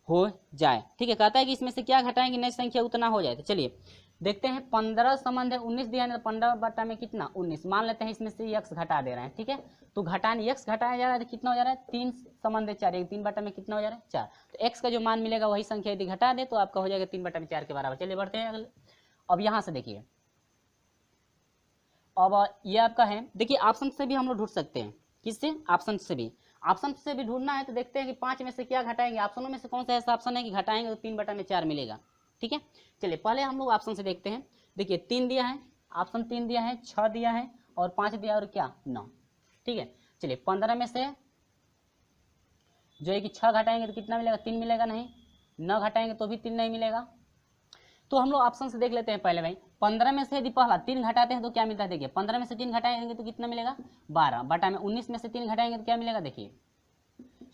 हो जाए। ठीक है, कहता है कि इसमें से क्या घटाएं कि नई संख्या उतना हो जाए। तो चलिए देखते हैं, 15 संबंध 19 दिया है, 15 बटा में कितना 19, मान लेते हैं इसमें से x घटा दे रहे हैं। ठीक है, तो घटाने x घटाया जा रहा है तो कितना हो जा रहा है 3 संबंध 4, 3 बटा में कितना हो जा रहा है 4। तो x का जो मान मिलेगा वही संख्या यदि घटा दे तो आपका हो जाएगा 3 बटा में 4 के बराबर। चलिए बढ़ते हैं अगले। अब यहाँ से देखिए, अब ये आपका है, देखिए ऑप्शन से भी हम लोग ढूंढ सकते हैं। किससे? ऑप्शन से भी ढूंढना है। तो देखते हैं कि 5 में से क्या घटाएंगे, ऑप्शनों में से कौन सा ऐसा ऑप्शन है कि घटाएंगे तो 3 बटा में 4 मिलेगा। ठीक है, चलिए पहले हम लोग ऑप्शन से देखते हैं। देखिए 3 दिया है, ऑप्शन 3 दिया है, 6 दिया है और 5 दिया और क्या 9। ठीक है, चलिए 15 में से जो है कि 6 घटाएंगे तो कितना मिलेगा, 3 मिलेगा, नहीं 9 घटाएंगे तो भी 3 नहीं मिलेगा। तो हम लोग ऑप्शन से देख लेते हैं पहले भाई। 15 में से यदि पहला 3 घटाते हैं तो क्या मिलता है, देखिए 15 में से 3 घटाएंगे तो कितना मिलेगा 12, बटा में 19 में से 3 घटाएंगे तो क्या मिलेगा, देखिए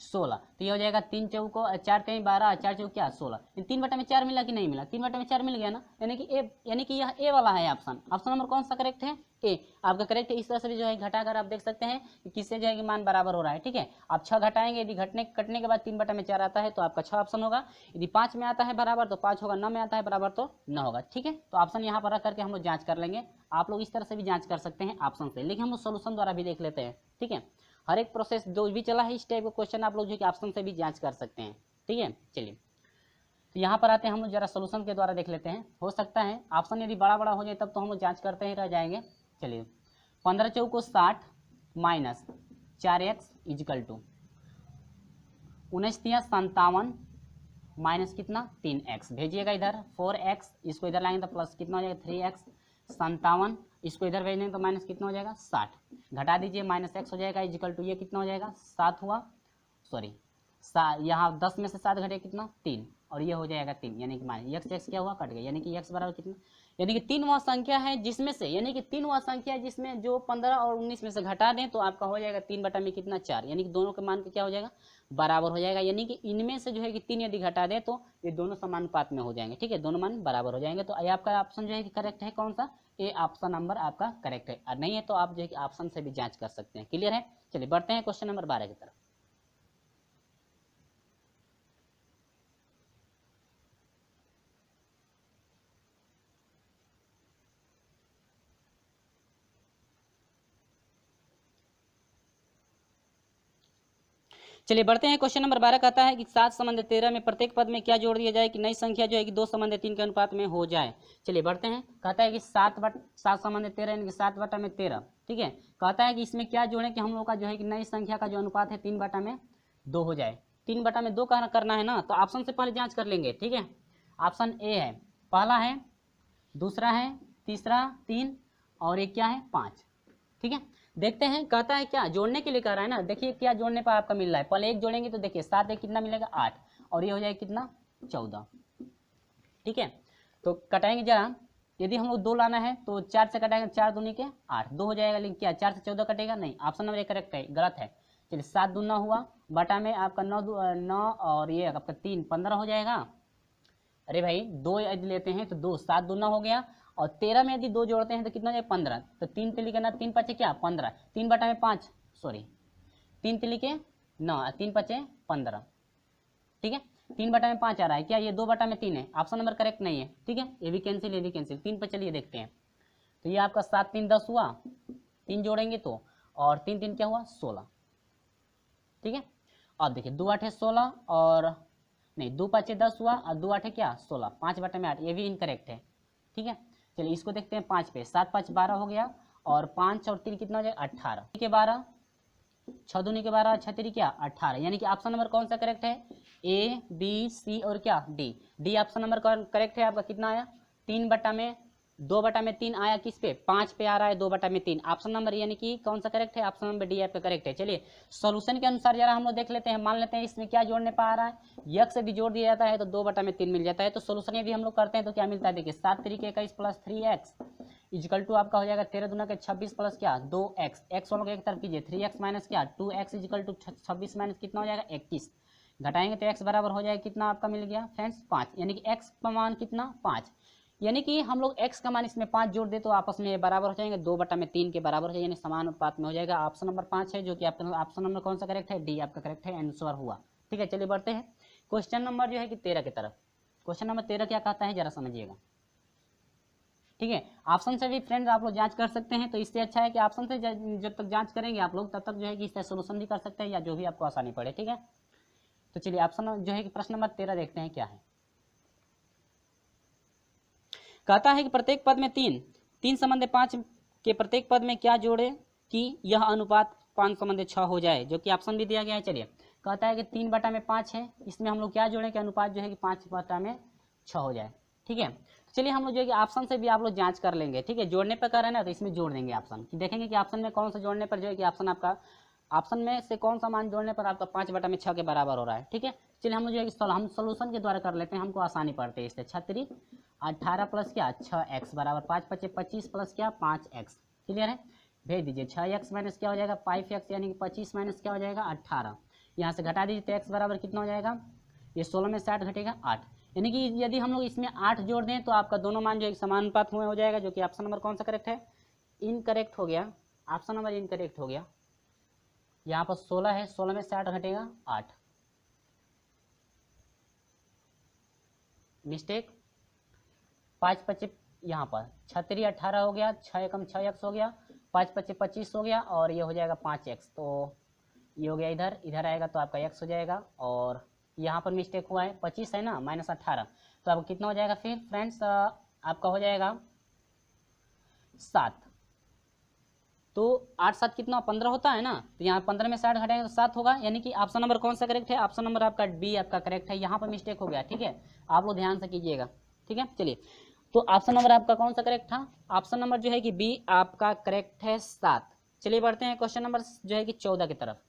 16। तो ये हो जाएगा 3 चौको 4 3 12, 4 चौक क्या 16। 3 बटा में 4 मिला कि नहीं मिला, 3 बटा में 4 मिल गया ना, यानी कि ए, यानी कि यह ए वाला है ऑप्शन। ऑप्शन नंबर कौन सा करेक्ट है, ए आपका करेक्ट है। इस तरह से भी जो है घटाकर आप देख सकते हैं कि किससे जो है कि मान बराबर हो रहा है। ठीक है, आप 6 घटाएंगे, यदि कटने के बाद 3 बटा में 4 आता है तो आपका 6 ऑप्शन होगा। यदि 5 में आता है बराबर तो 5 होगा, 9 में आता है बराबर तो 9 होगा। ठीक है, तो ऑप्शन यहाँ पर रख करके हम लोग जाँच कर लेंगे। आप लोग इस तरह से भी जाँच कर सकते हैं ऑप्शन से, लेकिन हम लोग सोल्यूशन द्वारा भी देख लेते हैं। ठीक है, हर एक प्रोसेस जो भी चला है इस टाइप का क्वेश्चन आप लोग जो कि ऑप्शन से भी जांच कर सकते हैं। ठीक है, चलिए तो यहाँ पर आते हैं, हम लोग जरा सोल्यूशन के द्वारा देख लेते हैं। हो सकता है ऑप्शन यदि बड़ा बड़ा हो जाए तब तो हम लोग जांच करते ही रह जाएंगे। चलिए 15 चौको 60 minus 4x equal to 19 57 minus कितना 3x, भेजिएगा इधर 4x, इसको इधर लाएंगे तो प्लस कितना हो जाएगा 3x, 57 इसको इधर भेजने तो माइनस कितना हो जाएगा 60, घटा दीजिए माइनस x हो जाएगा इजिकल टू ये कितना हो जाएगा 7 हुआ, सॉरी यहाँ 10 में से 7 घटे कितना 3, और ये हो जाएगा 3, यानी कि माइनस x क्या हुआ कट गया, यानी कि x बराबर कितना, यानी कि 3 वह संख्या है जिसमें से, यानी कि 3 वह संख्या है जिसमें जो 15 और 19 में से घटा दें तो आपका हो जाएगा 3 बटा में कितना 4, यानी कि दोनों के मान के क्या हो जाएगा बराबर हो जाएगा। यानी कि इनमें से जो है कि 3 यदि घटा दें तो ये दोनों समानुपात में हो जाएंगे। ठीक है, दोनों मान बराबर हो जाएंगे। तो ये आपका ऑप्शन जो है कि करेक्ट है, कौन सा, ए ऑप्शन नंबर आपका करेक्ट है। और नहीं है तो आप जो है कि ऑप्शन से भी जांच कर सकते हैं। क्लियर है, चलिए बढ़ते हैं क्वेश्चन नंबर 12 की तरफ। चलिए बढ़ते हैं, क्वेश्चन नंबर 12 कहता है कि 7 संबंध 13 में प्रत्येक पद में क्या जोड़ दिया जाए कि नई संख्या जो है कि 2 संबंध 3 के अनुपात में हो जाए। चलिए बढ़ते हैं, कहता है कि 7 संबंध 13 यानी कि 7 बटा में 13। ठीक है, कहता है कि इसमें क्या जोड़ें कि हम लोग का जो है कि नई संख्या का जो अनुपात है 3 बटा में 2 हो जाए। 3 बटा में 2 करना है ना, तो ऑप्शन से पहले जाँच कर लेंगे। ठीक है, ऑप्शन ए है, पहला है, दूसरा है, तीसरा 3 और एक क्या है 5। ठीक है, देखते हैं कहता है क्या जोड़ने के लिए कह रहा है ना। देखिए क्या जोड़ने पर आपका मिल रहा है, पहले एक जोड़ेंगे तो देखिए 7 एक कितना मिलेगा 8, और ये हो जाएगा कितना 14। ठीक है, तो कटाएंगे जरा, यदि हम लोग 2 लाना है तो 4 से कटाएंगे, 4 दूनी के 8, 2 हो जाएगा, लेकिन क्या 4 से 14 कटेगा नहीं, ऑप्शन नंबर 1 करेक्ट है, गलत है। चलिए 7 दूना हुआ, बटा में आपका 9 और ये आपका 3 15 हो जाएगा। अरे भाई 2 यदि लेते हैं तो 2 7 दूना हो गया, और 13 में यदि 2 जोड़ते हैं तो कितना हो जाए 15, तो 3 तिली के ना 3 पचे क्या 15, 3 बटा में 5, सॉरी 3 तिली के 9, 3 पचे 15। ठीक है, 3 बटा में 5 आ रहा है, क्या ये 2 बटा में 3 है, ऑप्शन नंबर करेक्ट नहीं है। ठीक है, ये भी कैंसिल, ये भी कैंसिल, 3 पर चलिए देखते हैं। तो ये आपका 7 3 10 हुआ, 3 जोड़ेंगे तो, और 3 3 क्या हुआ 16। ठीक है, अब देखिए 2 8 16 और नहीं 2 5 10 हुआ, और 2 8 क्या 16, 5 बटा में 8, ये भी इनकरेक्ट है। ठीक है, चलिए इसको देखते हैं 5 पे, 7 5 12 हो गया, और 5 और 3 कितना हो जाएगा 18 के 12, 6 दूनी के 12, 6 3 क्या 18, यानी कि ऑप्शन नंबर कौन सा करेक्ट है, ए बी सी और क्या D. D option number correct है आपका। कितना आया 3 बटा में 2 बटा में 3 आया, किस पे 5 पे आ रहा है, 2 बटा में 3 ऑप्शन नंबर, यानी कि कौन सा करेक्ट है, ऑप्शन नंबर डी आपका करेक्ट है। चलिए सॉल्यूशन के अनुसार जरा हम लोग देख लेते हैं, मान लेते हैं इसमें क्या जोड़ने पा रहा है, यक्स यदि जोड़ दिया जाता है तो 2 बटा में 3 मिल जाता है। तो सोल्यूशन यदि हम लोग करते हैं तो क्या मिलता है, देखिए 7 3 21 प्लस 3x इजिकल टू आपका हो जाएगा 13 दूना के 26 प्लस क्या 2x, x वालों को एक तरफ कीजिए, 3x माइनस क्या 2x इजिकल टू 26 माइनस कितना हो जाएगा 21, घटाएंगे तो x बराबर हो जाएगा कितना आपका मिल गया फ्रेंड्स 5, यानी कि x का मान कितना 5, यानी कि हम लोग x का मान इसमें 5 जोड़ दे तो आपस में बराबर हो जाएंगे, 2 बटा में 3 के बराबर हो जाएगा, यानी समान अनुपात में हो जाएगा। ऑप्शन नंबर 5 है जो कि आपका ऑप्शन नंबर कौन सा करेक्ट है, डी आपका करेक्ट है, आंसर हुआ। ठीक है, चलिए बढ़ते हैं क्वेश्चन नंबर जो है कि 13 की तरफ। क्वेश्चन नंबर 13 क्या कहता है जरा समझिएगा। ठीक है, ऑप्शन से भी फ्रेंड्स आप लोग जांच कर सकते हैं, तो इससे अच्छा है कि ऑप्शन से जब तक जांच करेंगे आप लोग तब तक जो है कि इसका सोल्यूशन भी कर सकते हैं, या जो भी आपको आसानी पड़े। ठीक है, तो चलिए ऑप्शन जो है कि प्रश्न नंबर 13 देखते हैं क्या है। कहता है कि प्रत्येक पद में 3 संबंध 5 के प्रत्येक पद में क्या जोड़े कि यह अनुपात 5 संबंध 6 हो जाए, जो कि ऑप्शन भी दिया गया है। चलिए कहता है कि 3 बटा में 5 है, इसमें हम लोग क्या जोड़ें कि अनुपात जो है कि 5 बटा में 6 हो जाए। ठीक है, चलिए हम लोग जो है कि ऑप्शन से भी आप लोग जांच कर लेंगे, ठीक है। जोड़ने पर कर रहे हैं ना, तो इसमें जोड़ देंगे ऑप्शन, कि देखेंगे कि ऑप्शन में कौन सा जोड़ने पर जो है कि ऑप्शन आपका, ऑप्शन में से कौन सा मान जोड़ने पर आपका 5/6 के बराबर हो रहा है, ठीक है। चलिए हम लोग जो है कि हम सोल्यूशन के द्वारा कर लेते हैं, हमको आसानी पड़ती है इससे। 36 18 प्लस क्या 6x बराबर 5 × 5 = 25 प्लस क्या 5x, क्लियर है। भेज दीजिए 6x माइनस क्या हो जाएगा 5x, यानी कि 25 माइनस क्या हो जाएगा 18, यहाँ से घटा दीजिए तो x बराबर कितना हो जाएगा, ये 16 में 60 घटेगा 8, यानी कि यदि हम लोग इसमें 8 जोड़ दें तो आपका दोनों मान जो एक समानुपात में हो जाएगा, जो कि ऑप्शन नंबर कौन सा करेक्ट है, इनकरेक्ट हो गया, ऑप्शन नंबर इनकरेक्ट हो गया। यहाँ पर 16 है, 16 में 60 घटेगा 8, मिस्टेक। 5 × 5 यहाँ पर 36 18 हो गया, 6 एकम 6x हो गया, 5 × 5 = 25 हो गया, और ये हो जाएगा 5x, तो ये हो गया इधर, इधर आएगा तो आपका x हो जाएगा, और यहाँ पर मिस्टेक हुआ है 25 है ना माइनस 18, तो आपको कितना हो जाएगा फिर फ्रेंड्स, आपका हो जाएगा 7, तो 8 7 कितना 15 होता है ना, तो यहाँ 15 में 60 घटाएंगे तो 7 होगा, यानी कि ऑप्शन नंबर कौन सा करेक्ट है, ऑप्शन नंबर आपका डी आपका करेक्ट है। यहाँ पर मिस्टेक हो गया, ठीक है, आप लोग ध्यान से कीजिएगा, ठीक है। चलिए तो ऑप्शन नंबर आपका कौन सा करेक्ट था, ऑप्शन नंबर जो है कि बी आपका करेक्ट है 7। चलिए बढ़ते हैं क्वेश्चन नंबर जो है कि 14 की तरफ।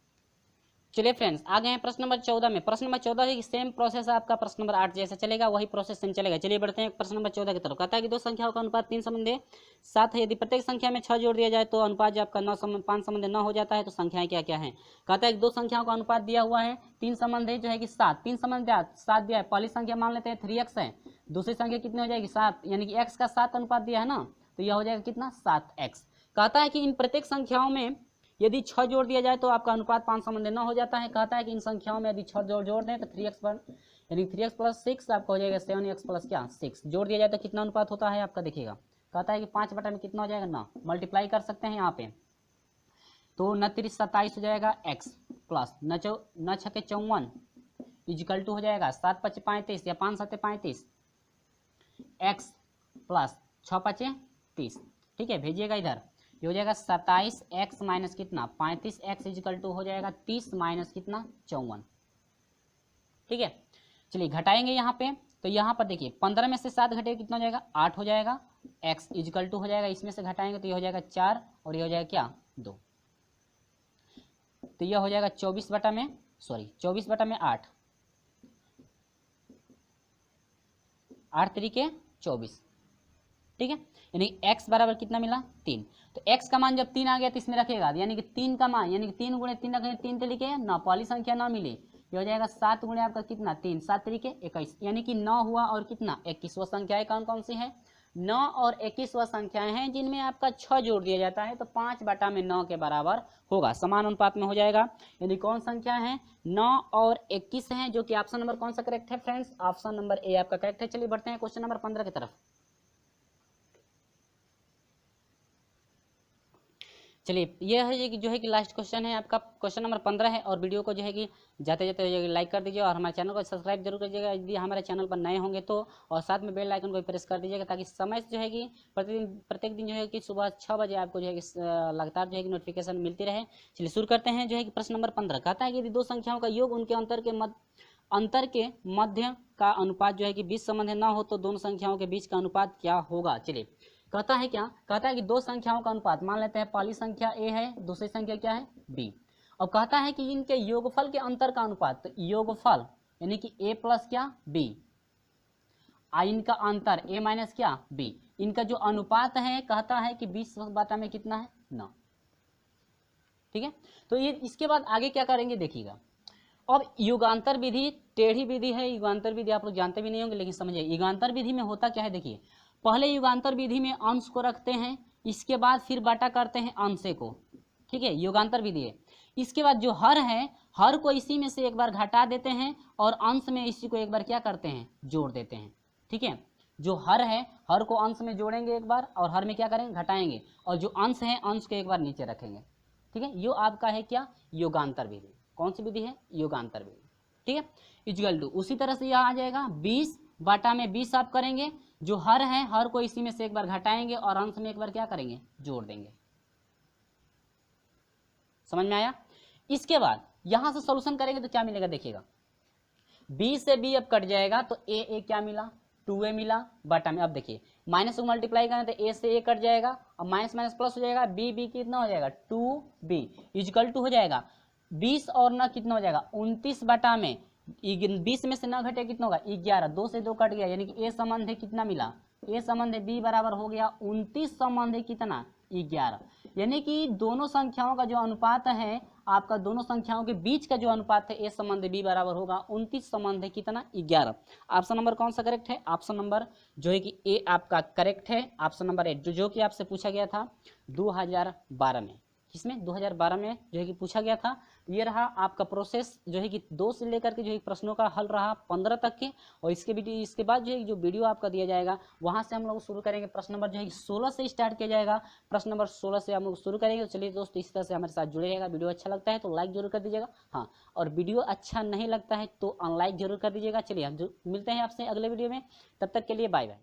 चलिए फ्रेंड्स आ गए हैं प्रश्न नंबर 14 में। प्रश्न नंबर 14 है कि सेम प्रोसेस आपका प्रश्न नंबर 8 जैसे चलेगा, वही प्रोसेस सेम चलेगा। चलिए बढ़ते हैं प्रश्न नंबर 14 की तरफ। कहता है कि दो संख्याओं का अनुपात 3 संबंध 7 है, यदि प्रत्येक संख्या में 6 जोड़ दिया जाए तो अनुपात जो आपका 5 संबंध 9 हो जाता है, तो संख्याएं क्या क्या है। कहता है कि दो संख्याओं का अनुपात दिया हुआ है, 3 संबंध है जो है कि 7, 3 संबंध 7 दिया है। पहली संख्या मान लेते हैं 3x है, दूसरी संख्या कितनी हो जाएगी 7, यानी कि x का 7 अनुपात दिया है ना, तो यह हो जाएगा कितना 7x। कहता है कि इन प्रत्येक संख्याओं में यदि 6 जोड़ दिया जाए तो आपका अनुपात 5 संबंध 9 हो जाता है। कहता है कि इन संख्याओं में यदि 6 जोड़ दें तो 3x पर यानी 3x + 6 आपका हो जाएगा 7x + क्या 6 जोड़ दिया जाए तो कितना अनुपात होता है आपका देखिएगा। कहता है कि 5 बटा में कितना हो जाएगा 9, मल्टीप्लाई कर सकते हैं यहाँ पे, तो 9 3 27 हो जाएगा x प्लस 9 6 54 इजिकल टू हो जाएगा 7 5 35 या 5 7 35 x प्लस 6 5 30, ठीक है। भेजिएगा इधर, ये हो जाएगा 27x माइनस कितना 35x इजिकल टू हो जाएगा 30 माइनस कितना 54, ठीक है। चलिए घटाएंगे यहाँ पे, तो यहाँ पर देखिए 15 में से 7 घटेगा कितना हो जाएगा 8 हो जाएगा, x इजिकल टू हो जाएगा इसमें से घटाएंगे तो ये हो जाएगा 4 और ये हो जाएगा क्या 2, तो यह हो जाएगा 24 बटा में 8, 8 तरीके 24, ठीक है। यानी x बराबर कितना मिला 3, तो x का मान जब 3 आ गया तो इसमें रखेगा, यानी कि 3 का मान यानी कि 3 × 3 रखेंगे 3 तरीके ना, पहली संख्या ना मिली, ये हो जाएगा 7 × आपका कितना 3 7 तरीके 21, यानी कि 9 हुआ और कितना 21। वो संख्याएं कौन कौन सी है 9 और 21 वह संख्याएं हैं जिनमें आपका 6 जोड़ दिया जाता है तो 5 बटा में 9 के बराबर होगा, समान अनुपात में हो जाएगा। यानी कौन संख्या है 9 और 21 हैं, जो कि ऑप्शन नंबर कौन सा करेक्ट है फ्रेंड्स, ऑप्शन नंबर ए आपका करेक्ट है। चलिए बढ़ते हैं क्वेश्चन नंबर 15 की तरफ। चलिए यह है कि जो है कि लास्ट क्वेश्चन है आपका, क्वेश्चन नंबर 15 है, और वीडियो को जो है कि जाते जाते लाइक कर दीजिए और हमारे चैनल को सब्सक्राइब जरूर कीजिएगा यदि हमारे चैनल पर नए होंगे तो, और साथ में बेल आइकन को प्रेस कर दीजिएगा ताकि समय जो है कि प्रत्येक दिन जो है कि सुबह 6 बजे आपको जो है कि लगातार जो है कि नोटिफिकेशन मिलती रहे। चलिए शुरू करते हैं जो है कि प्रश्न नंबर 15। कहता है कि यदि दो संख्याओं का योग उनके अंतर के मध्य का अनुपात जो है कि 20 संबंध न हो तो दोनों संख्याओं के बीच का अनुपात क्या होगा। चलिए कहता है क्या, कहता है कि दो संख्याओं का अनुपात मान लेते हैं, पहली संख्या a है दूसरी संख्या क्या है b, और कहता है कि इनके योगफल के अंतर का अनुपात, तो योगफल यानी कि a प्लस क्या b, इनका अंतर a माइनस क्या b, इनका जो अनुपात है कहता है कि 20 बटा में कितना है 9, ठीक है। तो ये इसके बाद आगे क्या करेंगे देखिएगा। अब युगांतर विधि टेढ़ी विधि है, युगांतर विधि आप लोग जानते भी नहीं होंगे लेकिन समझिए युगांतर विधि में होता क्या है। देखिए पहले युगांतर विधि में अंश को रखते हैं, इसके बाद फिर बाटा करते हैं अंशे को, ठीक है, युगांतर विधि है। इसके बाद जो हर है, हर को इसी में से एक बार घटा देते हैं और अंश में इसी को एक बार क्या करते हैं जोड़ देते हैं, ठीक है। जो हर है, हर को अंश में जोड़ेंगे एक बार और हर में क्या करेंगे घटाएंगे, और जो अंश है अंश को एक बार नीचे रखेंगे, ठीक है। यो आपका है क्या युगांतर विधि। कौन सी विधि है युगांतर विधि, ठीक है। इक्वल टू उसी तरह से यह आ जाएगा 20 बटा में 20 आप करेंगे, जो हर है हर को इसी में से एक बार घटाएंगे और अंश में एक बार क्या करेंगे जोड़ देंगे। समझ में आया। इसके बाद यहां से सॉल्यूशन करेंगे तो क्या मिलेगा देखिएगा, b से b अब कट जाएगा तो a क्या मिला 2a मिला बटा में। अब देखिए माइनस को मल्टीप्लाई करें तो a से a कट जाएगा और माइनस माइनस प्लस हो जाएगा, b कितना हो जाएगा 2b इक्वल टू हो जाएगा 20 और ना कितना हो जाएगा 29 बटा में 20 में से ना घटे कितना होगा 11, 2 से 2 कट गया, यानी कि a संबंध है कितना मिला, a संबंध है b बराबर हो गया 29 संबंध है कितना 11। यानी कि दोनों संख्याओं का जो अनुपात है, आपका दोनों संख्याओं के बीच का जो अनुपात है a संबंध b बराबर होगा 29 संबंध है कितना 11। ऑप्शन नंबर कौन सा करेक्ट है, ऑप्शन नंबर जो है कि ए आपका करेक्ट है। ऑप्शन नंबर ए जो कि आपसे पूछा गया था 2012 में, किसमें 2012 में जो है कि पूछा गया था। ये रहा आपका प्रोसेस जो है कि 2 से लेकर के जो है प्रश्नों का हल रहा 15 तक के, और इसके बाद जो है जो वीडियो आपका दिया जाएगा वहां से हम लोग शुरू करेंगे। प्रश्न नंबर जो है 16 से स्टार्ट किया जाएगा, प्रश्न नंबर 16 से हम लोग शुरू करेंगे। तो चलिए दोस्तों इस तरह से हमारे साथ जुड़े रहेगा। वीडियो अच्छा लगता है तो लाइक जरूर कर दीजिएगा, हाँ, और वीडियो अच्छा नहीं लगता है तो अनलाइक जरूर कर दीजिएगा। चलिए हम मिलते हैं आपसे अगले वीडियो में, तब तक के लिए बाय बाय।